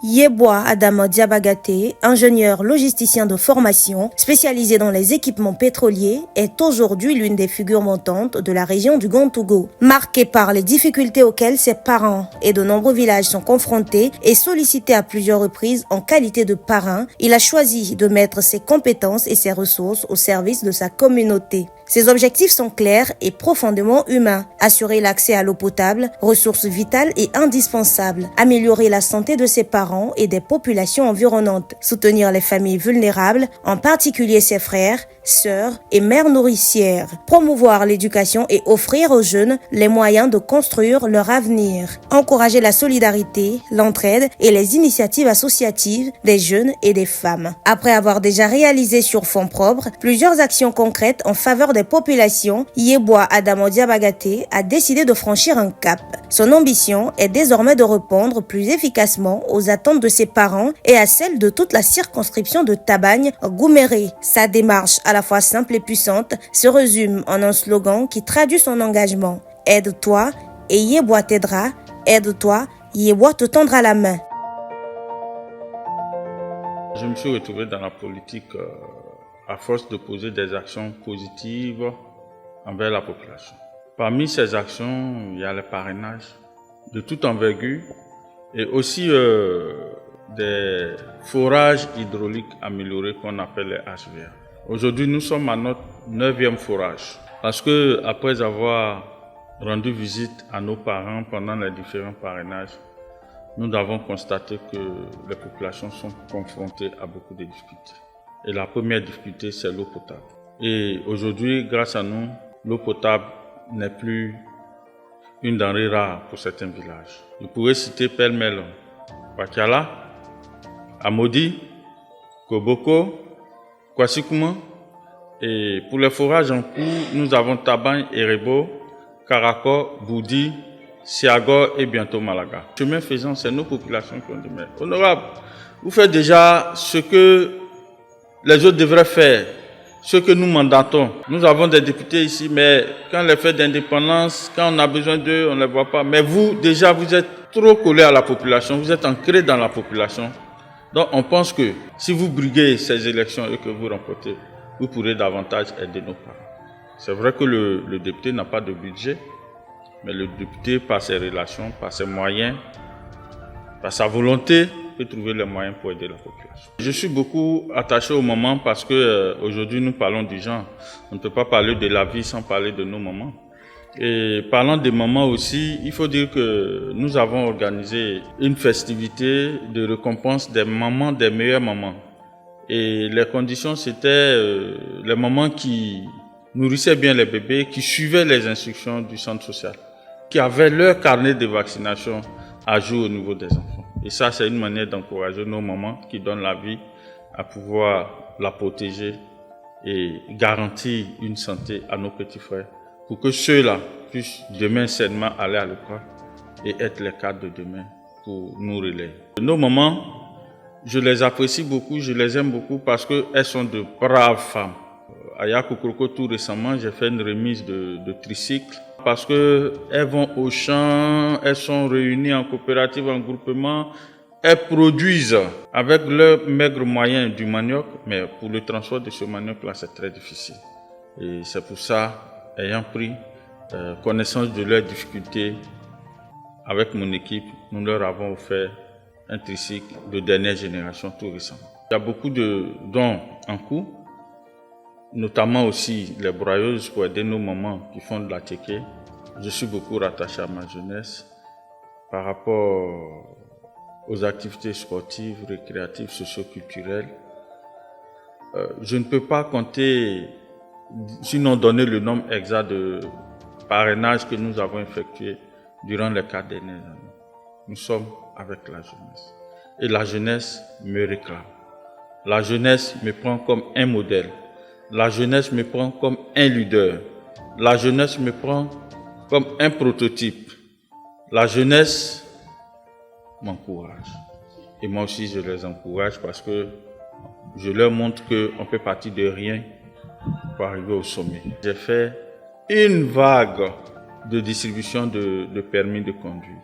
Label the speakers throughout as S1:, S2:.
S1: Yeboah Adama Diabagate, ingénieur logisticien de formation, spécialisé dans les équipements pétroliers, est aujourd'hui l'une des figures montantes de la région du Grand-Togo. Marqué par les difficultés auxquelles ses parents et de nombreux villages sont confrontés et sollicité à plusieurs reprises en qualité de parrain, il a choisi de mettre ses compétences et ses ressources au service de sa communauté. Ses objectifs sont clairs et profondément humains. Assurer l'accès à l'eau potable, ressource vitale et indispensable. Améliorer la santé de ses parents et des populations environnantes. Soutenir les familles vulnérables, en particulier ses frères, sœurs et mères nourricières. Promouvoir l'éducation et offrir aux jeunes les moyens de construire leur avenir. Encourager la solidarité, l'entraide et les initiatives associatives des jeunes et des femmes. Après avoir déjà réalisé sur fonds propres plusieurs actions concrètes en faveur des populations, Yeboah Adama Diabagate a décidé de franchir un cap. Son ambition est désormais de répondre plus efficacement aux attentes de ses parents et à celles de toute la circonscription de Tabagne-Gouméré. Sa démarche, à la fois simple et puissante, se résume en un slogan qui traduit son engagement. Aide-toi et Yeboah t'aidera. Aide-toi, Yeboah te tendra la main.
S2: Je me suis retrouvé dans la politique à force de poser des actions positives envers la population. Parmi ces actions, il y a le parrainage de toute envergure et aussi des forages hydrauliques améliorés qu'on appelle les HVA. Aujourd'hui, nous sommes à notre 9e forage parce que après avoir rendu visite à nos parents pendant les différents parrainages, nous avons constaté que les populations sont confrontées à beaucoup de difficultés. Et la première difficulté, c'est l'eau potable. Et aujourd'hui, grâce à nous, l'eau potable n'est plus une denrée rare pour certains villages. Je pourrais citer pêle-mêle Wakiala, Amodi, Koboko, Kwasikuma. Et pour les forages en cours, nous avons Tabagne, Erebo, Karako, Boudi, Siago et bientôt Malaga. Chemin faisant, c'est nos populations qui ont dit, mais honorable, vous faites déjà ce que les autres devraient faire, ce que nous mandatons. Nous avons des députés ici, mais quand les fêtes d'indépendance, quand on a besoin d'eux, on ne les voit pas. Mais vous, déjà, vous êtes trop collés à la population, vous êtes ancrés dans la population. Donc, on pense que si vous briguez ces élections et que vous remportez, vous pourrez davantage aider nos parents. C'est vrai que le député n'a pas de budget, mais le député, par ses relations, par ses moyens, par sa volonté, peut trouver les moyens pour aider la population. Je suis beaucoup attaché au moment parce que aujourd'hui nous parlons du genre. On ne peut pas parler de la vie sans parler de nos mamans. Et parlant des mamans aussi, il faut dire que nous avons organisé une festivité de récompense des mamans, des meilleures mamans. Et les conditions, c'était les mamans qui nourrissaient bien les bébés, qui suivaient les instructions du centre social, qui avaient leur carnet de vaccination à jour au niveau des enfants. Et ça, c'est une manière d'encourager nos mamans qui donnent la vie à pouvoir la protéger et garantir une santé à nos petits frères pour que ceux-là puissent demain sainement aller à l'école et être les cadres de demain pour nous relayer. Nos mamans, je les apprécie beaucoup, je les aime beaucoup parce qu'elles sont de braves femmes. À Yakukroko, tout récemment, j'ai fait une remise de tricycles parce qu'elles vont au champ, elles sont réunies en coopérative, en groupement, elles produisent avec leurs maigres moyens du manioc, mais pour le transport de ce manioc-là, c'est très difficile. Et c'est pour ça, ayant pris connaissance de leurs difficultés, avec mon équipe, nous leur avons offert un tricycle de dernière génération tout récemment. Il y a beaucoup de dons en cours, notamment aussi les broyeuses pour aider nos mamans qui font de la tchéké. Je suis beaucoup rattaché à ma jeunesse par rapport aux activités sportives, récréatives, socio-culturelles. Je ne peux pas compter, sinon donner le nombre exact de parrainages que nous avons effectués durant les 4 dernières années. Nous sommes avec la jeunesse. Et la jeunesse me réclame. La jeunesse me prend comme un modèle. La jeunesse me prend comme un leader. La jeunesse me prend comme un prototype. La jeunesse m'encourage. Et moi aussi, je les encourage parce que je leur montre qu'on peut partir de rien pour arriver au sommet. J'ai fait une vague de distribution de permis de conduire.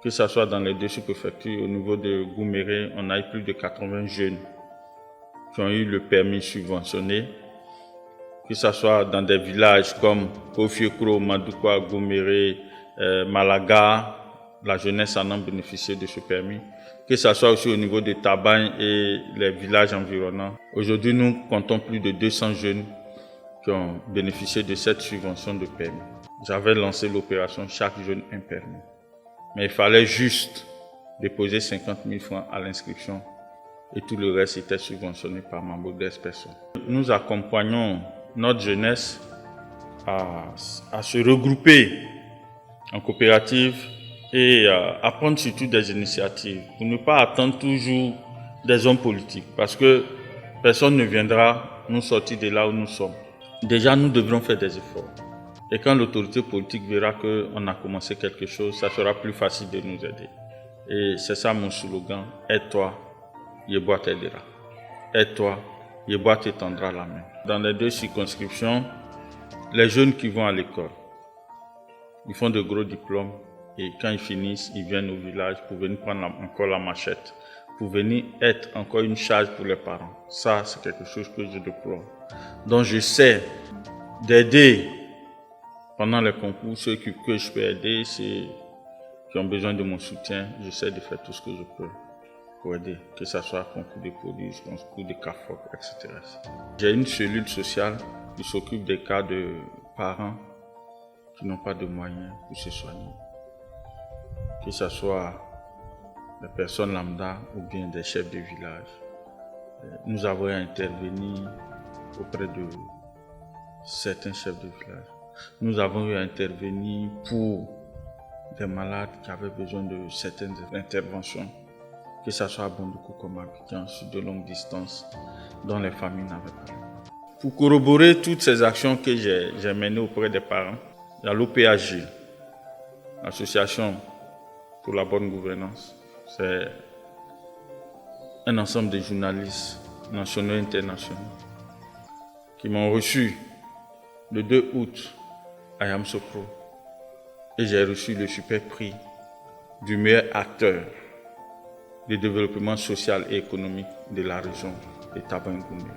S2: que ce soit dans les 2 sous-préfectures, au niveau de Gouméré, on a eu plus de 80 jeunes qui ont eu le permis subventionné, que ce soit dans des villages comme Kofiekro, Madoukoua, Gouméré, Malaga, la jeunesse en a bénéficié de ce permis, que ce soit aussi au niveau de Tabagne et les villages environnants. Aujourd'hui, nous comptons plus de 200 jeunes qui ont bénéficié de cette subvention de permis. J'avais lancé l'opération Chaque jeune un permis. Mais il fallait juste déposer 50 000 francs à l'inscription et tout le reste était subventionné par ma modeste personne. Nous accompagnons notre jeunesse à se regrouper en coopérative et à prendre surtout des initiatives pour ne pas attendre toujours des hommes politiques parce que personne ne viendra nous sortir de là où nous sommes. Déjà, nous devrons faire des efforts. Et quand l'autorité politique verra qu'on a commencé quelque chose, ça sera plus facile de nous aider. Et c'est ça mon slogan, aide-toi, Yeboah t'aidera. Aide-toi, Yeboah t'étendra la main. Dans les 2 circonscriptions, les jeunes qui vont à l'école, ils font de gros diplômes et quand ils finissent, ils viennent au village pour venir prendre encore la machette, pour venir être encore une charge pour les parents. Ça, c'est quelque chose que je déplore. Donc j'essaie d'aider pendant les concours, ceux que je peux aider, ceux qui ont besoin de mon soutien, j'essaie de faire tout ce que je peux pour aider, que ce soit concours de police, concours de CAFOC, etc. J'ai une cellule sociale qui s'occupe des cas de parents qui n'ont pas de moyens pour se soigner. Que ce soit des personnes lambda ou bien des chefs de village. Nous avons intervenu auprès de certains chefs de village. Nous avons eu à intervenir pour des malades qui avaient besoin de certaines interventions, que ce soit à Bondoukou comme à Abidjan, sur de longues distances, dont les familles n'avaient pas. Pour corroborer toutes ces actions que j'ai menées auprès des parents, il y a l'OPAG, l'Association pour la bonne gouvernance. C'est un ensemble de journalistes nationaux et internationaux qui m'ont reçu le 2 août à Yamoussoukro et j'ai reçu le super prix du meilleur acteur de développement social et économique de la région de Tabagne-Gouméré.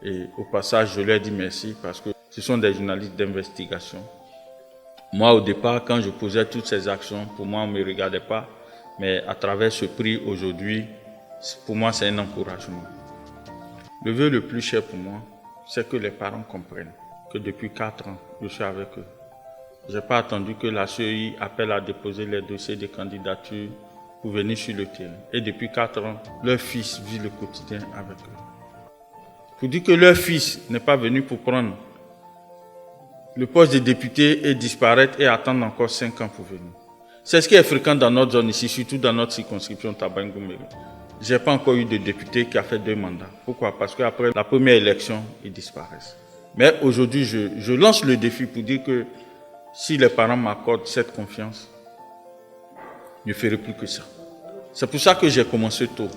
S2: Et au passage, je leur dis merci parce que ce sont des journalistes d'investigation. Moi, au départ, quand je posais toutes ces actions, pour moi, on ne me regardait pas. Mais à travers ce prix aujourd'hui, pour moi, c'est un encouragement. Le vœu le plus cher pour moi, c'est que les parents comprennent que depuis 4 ans, je suis avec eux. Je n'ai pas attendu que la CEI appelle à déposer les dossiers de candidature pour venir sur le terrain. Et depuis 4 ans, leur fils vit le quotidien avec eux. Pour dire que leur fils n'est pas venu pour prendre le poste de député et disparaître et attendre encore 5 ans pour venir. C'est ce qui est fréquent dans notre zone ici, surtout dans notre circonscription Tabagne-Gouméré. Je n'ai pas encore eu de député qui a fait 2 mandats. Pourquoi? Parce qu'après la première élection, ils disparaissent. Mais aujourd'hui, je lance le défi pour dire que si les parents m'accordent cette confiance, je ne ferai plus que ça. C'est pour ça que j'ai commencé tôt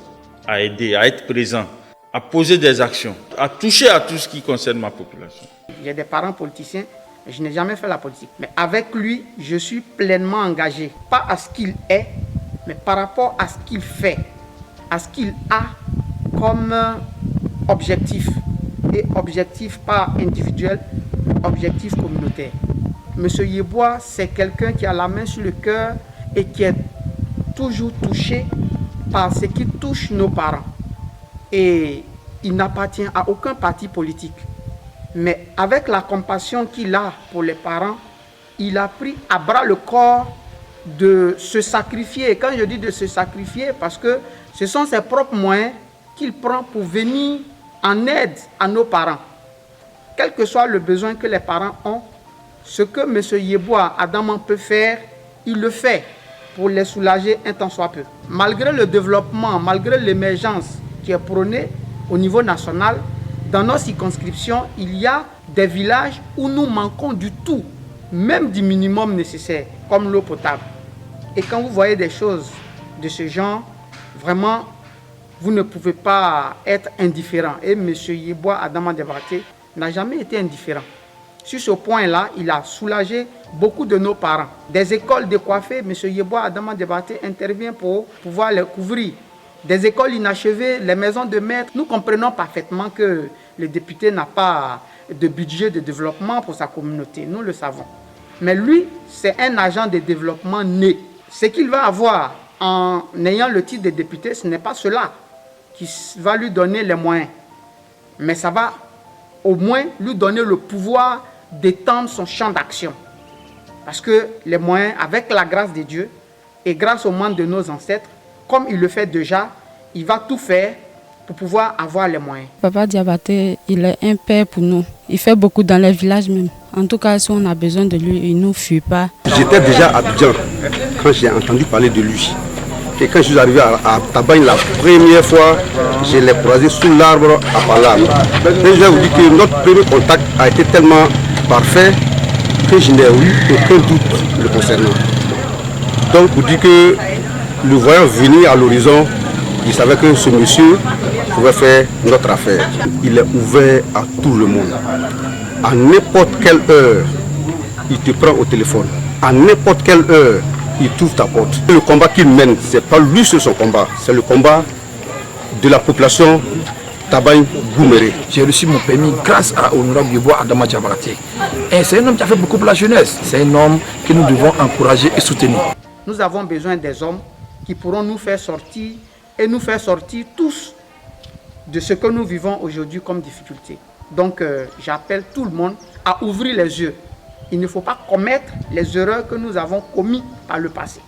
S2: à aider, à être présent, à poser des actions, à toucher à tout ce qui concerne ma population.
S3: J'ai des parents politiciens, mais je n'ai jamais fait la politique. Mais avec lui, je suis pleinement engagé. Pas à ce qu'il est, mais par rapport à ce qu'il fait, à ce qu'il a comme objectif. Et objectif pas individuel, objectif communautaire. Monsieur Yeboah, c'est quelqu'un qui a la main sur le cœur et qui est toujours touché par ce qui touche nos parents. Et il n'appartient à aucun parti politique. Mais avec la compassion qu'il a pour les parents, il a pris à bras le corps de se sacrifier. Et quand je dis de se sacrifier, parce que ce sont ses propres moyens qu'il prend pour venir en aide à nos parents. Quel que soit le besoin que les parents ont, ce que M. Yeboah Adaman peut faire, il le fait pour les soulager un tant soit peu. Malgré le développement, malgré l'émergence qui est prônée au niveau national, dans nos circonscriptions, il y a des villages où nous manquons du tout, même du minimum nécessaire, comme l'eau potable. Et quand vous voyez des choses de ce genre, vraiment, vous ne pouvez pas être indifférent. Et M. Yeboah Adaman Diabaté n'a jamais été indifférent. Sur ce point-là, il a soulagé beaucoup de nos parents. Des écoles de coiffés, M. Yeboah Adama Diabaté intervient pour pouvoir les couvrir. Des écoles inachevées, les maisons de maîtres. Nous comprenons parfaitement que le député n'a pas de budget de développement pour sa communauté. Nous le savons. Mais lui, c'est un agent de développement né. Ce qu'il va avoir en ayant le titre de député, ce n'est pas cela qui va lui donner les moyens. Mais ça va au moins lui donner le pouvoir d'étendre son champ d'action. Parce que les moyens, avec la grâce de Dieu et grâce au monde de nos ancêtres, comme il le fait déjà, il va tout faire pour pouvoir avoir les moyens.
S4: Papa Diabaté, il est un père pour nous. Il fait beaucoup dans les villages même. En tout cas, si on a besoin de lui, il ne nous fuit pas.
S5: J'étais déjà à Abidjan quand j'ai entendu parler de lui. Et quand je suis arrivé à Tabagne la première fois, je l'ai croisé sous l'arbre à Palam. Et je vais vous dire que notre premier contact a été tellement parfait que je n'ai eu aucun doute le concernant. Donc vous dites que le voyant venir à l'horizon, il savait que ce monsieur pouvait faire notre affaire. Il est ouvert à tout le monde. À n'importe quelle heure, il te prend au téléphone. À n'importe quelle heure, il trouve ta porte. Le combat qu'il mène, ce n'est pas lui sur son combat, c'est le combat de la population Tabagne-Gouméré.
S6: J'ai reçu mon permis grâce à Honorable Yeboah Adama Diabaté. Et c'est un homme qui a fait beaucoup pour la jeunesse. C'est un homme que nous devons encourager et soutenir.
S3: Nous avons besoin des hommes qui pourront nous faire sortir et nous faire sortir tous de ce que nous vivons aujourd'hui comme difficulté. Donc j'appelle tout le monde à ouvrir les yeux. Il ne faut pas commettre les erreurs que nous avons commises par le passé.